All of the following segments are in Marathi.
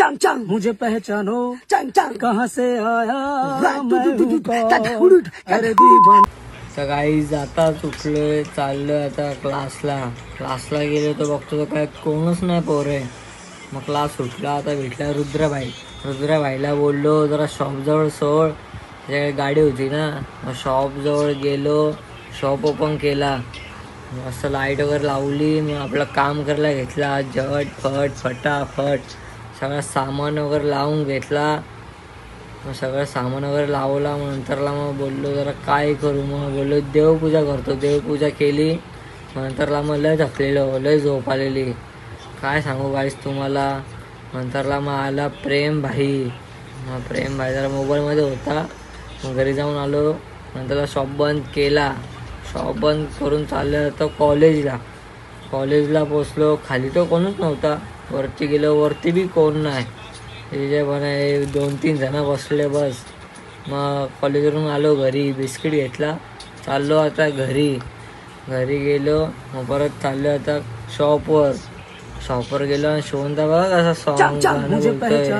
चंग चंग मुझे पहचानो चंग चंग कहाँ से आया मैं कौन अरे दीवाना। तर गाईज आता उठलोय चाललोय आता क्लासला गेलो तर बघतो तर काय कोणच नाही पोरे. मग क्लास सुटला आता भेटला रुद्राबाईला बोललो जरा शॉपजवळ सोड. त्याच्याकडे गाडी होती ना मग शॉपजवळ गेलो. शॉप ओपन केला मस्त लाईट वगैरे लावली. मग आपलं काम करायला घेतला झटफट फटाफट सगळं सामान वगैरे लावून घेतला. मग सगळं सामान वगैरे लावला. मग नंतरला मग बोललो जरा काय करू. मग बोललो देवपूजा करतो. देवपूजा केली. नंतरला मग लय थकलेलो लय झोप आलेली काय सांगू गाईस तुम्हाला. नंतरला मग आला प्रेम भाई. मग प्रेम भाई जरा मोबाईलमध्ये होता. मग घरी जाऊन आलो. नंतरला शॉप बंद केला. शॉप बंद करून चाललं होतं कॉलेजला पोचलो. खाली तो कोणच नव्हता. वरती गेलो वरती बी कोण नाही. हे जे पण 2-3 जण बसले बस. मग कॉलेजवरून आलो घरी बिस्किट घेतला. चाललो आता घरी गेलो. मग परत चाललो आता शॉपवर गेलो आणि शोनदा बघा कसा सॉन्ग गाणं बोलतोय.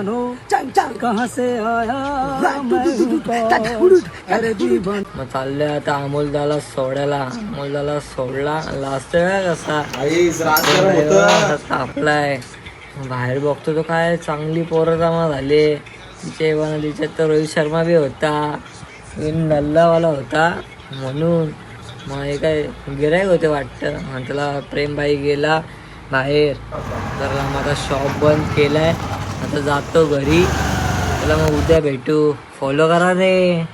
मग चाललोय आता अमोलदाला सोडायला. अमोलदाला सोडला लास्ट कसा तापलाय. बाहेर बघतो तो काय चांगली पोरं जमा झाले. तिच्यात तर रोहित शर्मा बी होता. नल्लावाला होता म्हणून मग हे काय गिराईक होते वाटतं. आणि त्याला प्रेमबाई गेला बाहेर. तर मग आता शॉप बंद केलाय. आता जातो घरी. त्याला मग उद्या भेटू. फॉलो करा रे.